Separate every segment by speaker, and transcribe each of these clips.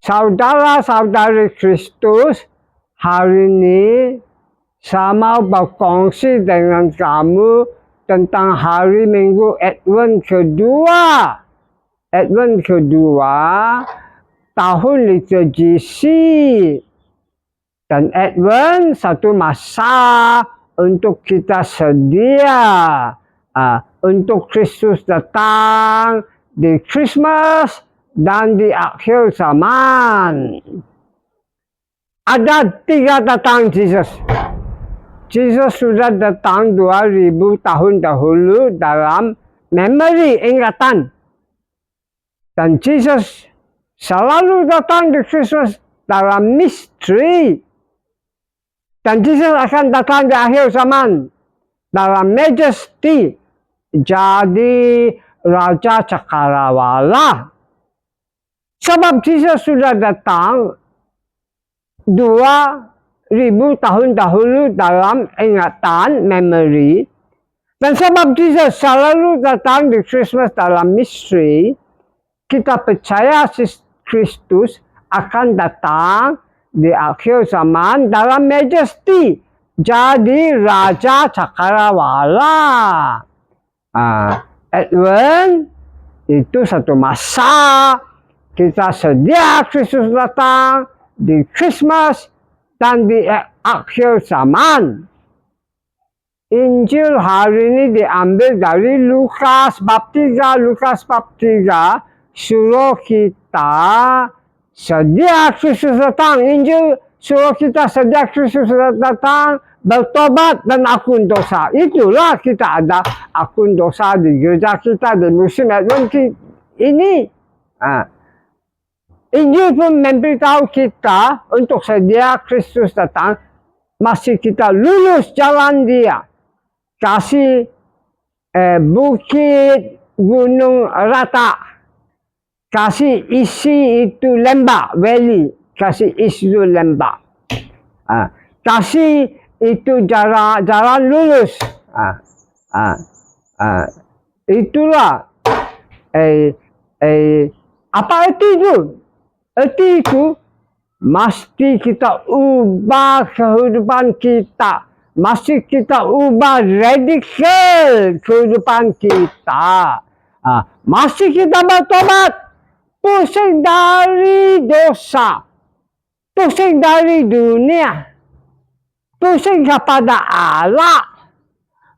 Speaker 1: Saudara-saudari Kristus, hari ini saya mau berkongsi dengan kamu tentang hari Minggu Advent kedua. Advent kedua tahun liturgi C. Dan Advent satu masa untuk kita sedia untuk Kristus datang di Christmas dan di akhir zaman. Ada 3 datang Yesus. Yesus sudah datang 2000 tahun dahulu dalam memori, ingatan. Dan Yesus selalu datang di Christmas dalam misteri. Dan Yesus akan datang di akhir zaman dalam majesty. Jadi Raja Cakrawala. Sebab Yesus sudah datang 2000 tahun dahulu dalam ingatan, memory. Dan sebab Yesus selalu datang di Christmas dalam misteri, kita percaya Kristus akan datang di akhir zaman dalam majesty. Jadi Raja Cakrawala. Advent itu satu masa kita sedia Kristus datang di Christmas dan di akhir zaman. Injil hari ini diambil dari Lukas bab 3. Lukas bab 3 suruh kita sedia Kristus datang. Injil suruh kita sedia Kristus datang, bertobat dan akun dosa. Itulah kita ada akun dosa di gereja kita di musim Advent ini. Injil pun memberitahu kita untuk sedia Kristus datang, masih kita lulus jalan dia. Kasih bukit gunung rata. Kasih isi itu lembah, valley. Kasih isi itu lembah. Kasih itu jalan lulus. Itulah apa itu? Arti itu mesti kita ubah kehidupan kita. Mesti kita ubah radikal kehidupan kita. Mesti kita bertobat. Pusing dari dosa. Pusing dari dunia. Pusing kepada Allah.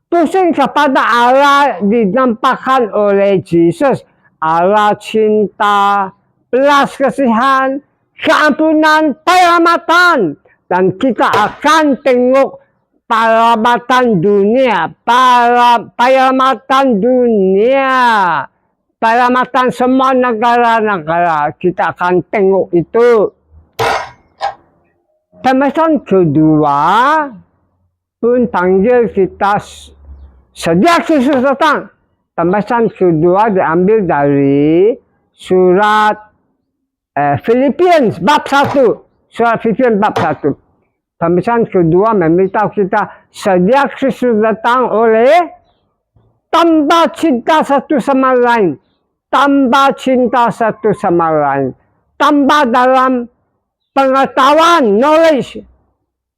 Speaker 1: Pusing kepada Allah dinampakkan oleh Yesus. Allah cinta, belas kasihan, keampunan, penyelamatan. Dan kita akan tengok penyelamatan dunia, penyelamatan dunia, penyelamatan semua negara-negara. Kita akan tengok itu. Pembahasan kedua pun panggil kita sedia Kristus datang. Pembahasan kedua diambil dari surat Philippians bab 1. Surat Philippians bab 1. Pembahasan kedua memberitahu kita sedia Kristus datang oleh tambah cinta satu sama lain. Tambah cinta satu sama lain. Tambah dalam pengetahuan, knowledge.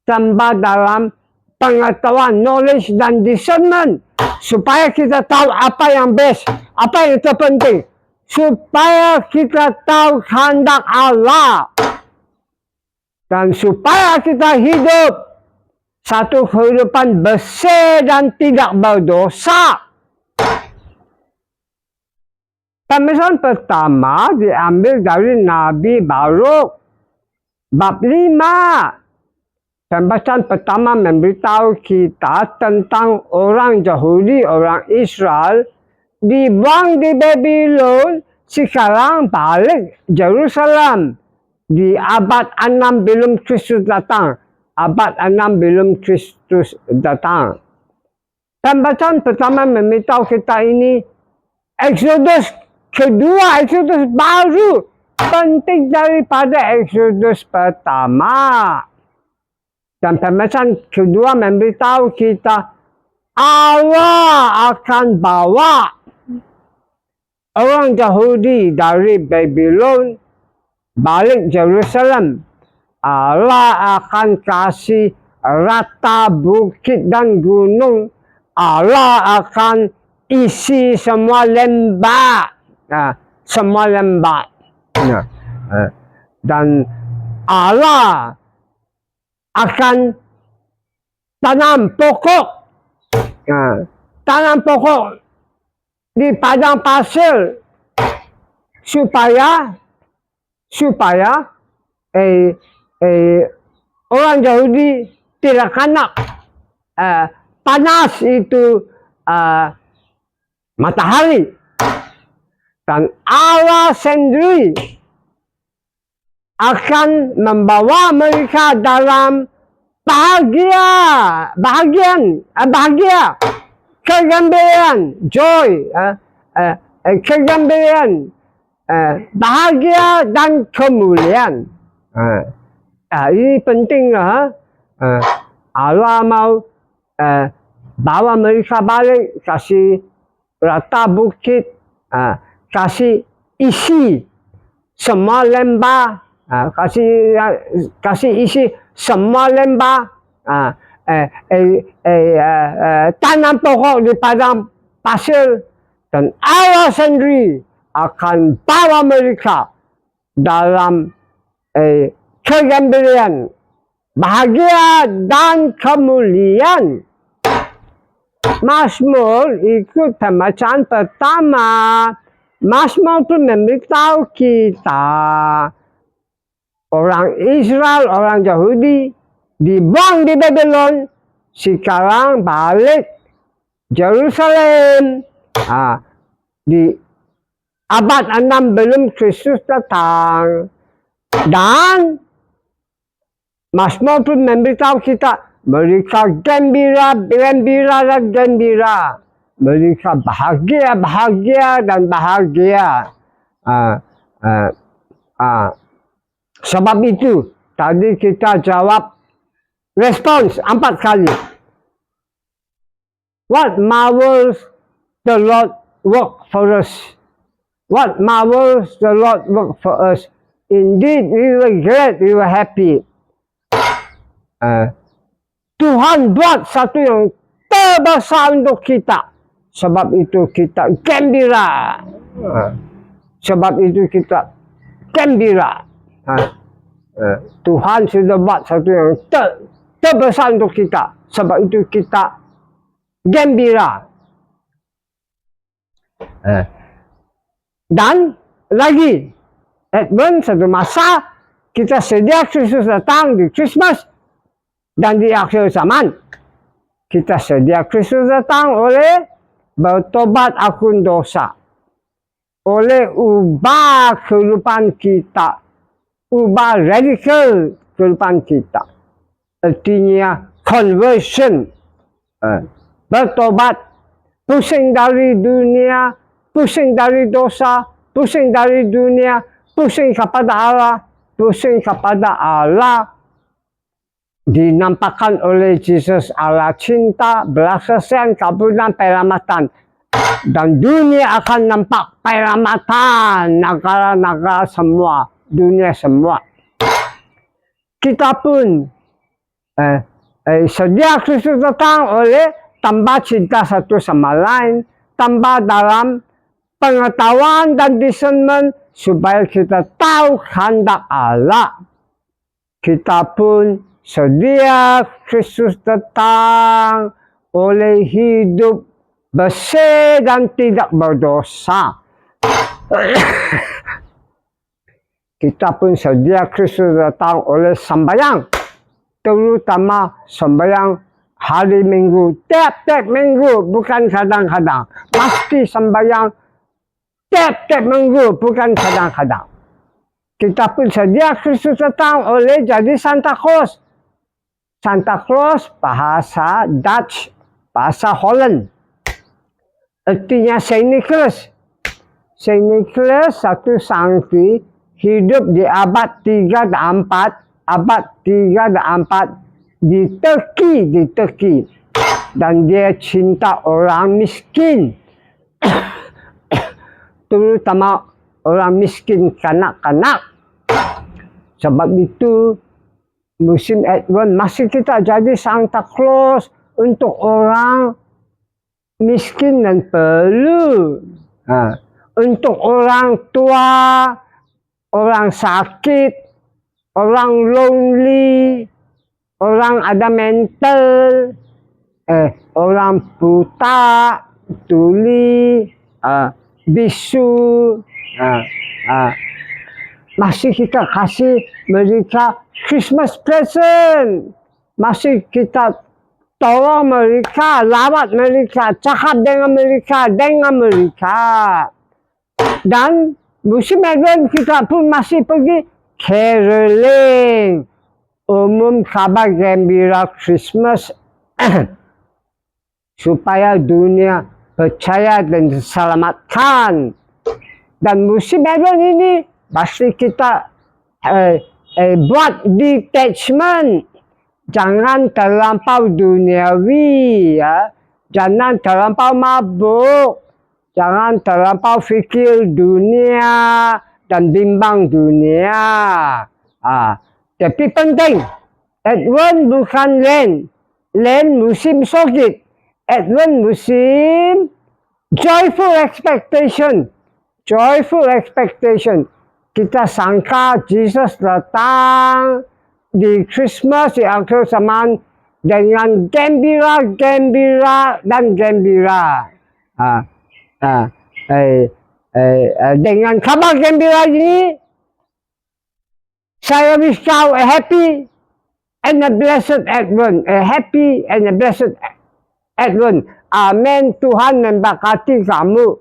Speaker 1: Tambah dalam pengetahuan, knowledge dan discernment. Supaya kita tahu apa yang best, apa yang terpenting. Supaya kita tahu kehendak Allah. Dan supaya kita hidup satu kehidupan bersih dan tidak berdosa. Pembahasan pertama diambil dari Nabi Baruk. Bab 5. Pembahasan pertama memberitahu kita tentang orang Yahudi, orang Israel dibuang di Babylon, sekarang balik Jerusalem di abad 6 belum Kristus datang. Abad 6 belum Kristus datang. Pembacaan pertama memberitahu kita ini Exodus kedua, Exodus baru, penting daripada Exodus pertama. Dan pembacaan kedua memberitahu kita Allah akan bawa orang Yahudi dari Babylon balik Jerusalem, Allah akan kasih rata bukit dan gunung. Allah akan isi semua lembah. Semua lembah. Dan Allah akan tanam pokok. Tanam pokok di padang pasir supaya orang Yahudi tidak kena panas itu matahari. Dan Allah sendiri akan membawa mereka dalam bahagia, kegembiraan, joy, kegembiraan, bahagia dan kemuliaan. Ini penting lah. Allah mau bawa mereka balik, kasih rata bukit, kasih isi semua lembah, kasih isi semua lembah, tanam pokok di padang pasir, dan Allah sendiri akan bawa mereka dalam kegembiraan, bahagia dan kemuliaan. Mazmur ikut pembacaan pertama. Mazmur itu memberitahu kita orang Israel, orang Yahudi dibuang di Babylon, sekarang balik Jerusalem. Di abad 6 belum Kristus datang. Dan Mazmur itu memberitahu kita mereka gembira. Mereka bahagia dan bahagia. Sebab itu tadi kita jawab respons 4 kali. What marvels the Lord work for us? What marvels the Lord work for us? Indeed, we were glad, we were happy. Tuhan buat satu yang terbesar untuk kita. Sebab itu kita gembira. Sebab itu kita gembira. Tuhan sudah buat satu yang terbesar untuk kita. Sebab itu kita gembira. Dan lagi, Edmund, satu masa kita sedia Kristus datang di Christmas dan di akhir zaman. Kita sedia Kristus datang oleh bertobat akun dosa, oleh ubah kehidupan kita, ubah radikal kehidupan kita. Artinya conversion, bertobat, pusing dari dunia, pusing dari dosa, pusing dari dunia, pusing kepada Allah, pusing kepada Allah. Dinampakkan oleh Yesus Allah cinta, belas kasihan, keampunan, penyelamatan. Dan dunia akan nampak penyelamatan negara-negara semua, dunia semua. Kita pun sedia Kristus datang oleh tambah cinta satu sama lain, tambah dalam pengetahuan dan discernment supaya kita tahu kehendak Allah. Kita pun sedia Kristus datang oleh hidup bersih dan tidak berdosa. Kita pun sedia Kristus datang oleh sembahyang, terutama sembahyang hari Minggu, tiap-tiap minggu, bukan kadang-kadang. Pasti sembahyang tiap-tiap minggu, bukan kadang-kadang. Kita pun sedia Kristus datang oleh jadi Santa Claus. Santa Claus bahasa Dutch, bahasa Holland. Artinya Saint Nicholas. Saint Nicholas satu sangki hidup di abad 3 dan 4, abad 3 dan 4 di Turki. Dan dia cinta orang miskin. Terutama orang miskin kanak-kanak. Sebab itu, musim Advent masih kita jadi Santa Claus untuk orang miskin dan perlu. Untuk orang tua, orang sakit, orang lonely, orang ada mental, orang buta, tuli, bisu, masih kita kasih mereka Christmas present. Masih kita tolong mereka, lawat mereka, cakap dengan mereka. Dan musim Advent kita pun masih pergi caroling. Umum kabar gembira Christmas supaya dunia percaya dan diselamatkan. Dan musim Advent ini pasti kita buat detachment. Jangan terlampau duniawi, ya. Jangan terlampau mabuk. Jangan terlampau fikir dunia dan bimbang dunia. Tapi penting, Advent bukan Lent. Lent musim sakit. Advent musim joyful expectation. Joyful expectation. Kita sangka Jesus datang di Christmas di akhir zaman dengan gembira dan gembira. Dengan kabar gembira ini, saya wish kau a happy and a blessed Advent. A happy and a blessed Advent. Amin. Tuhan memberkati kamu.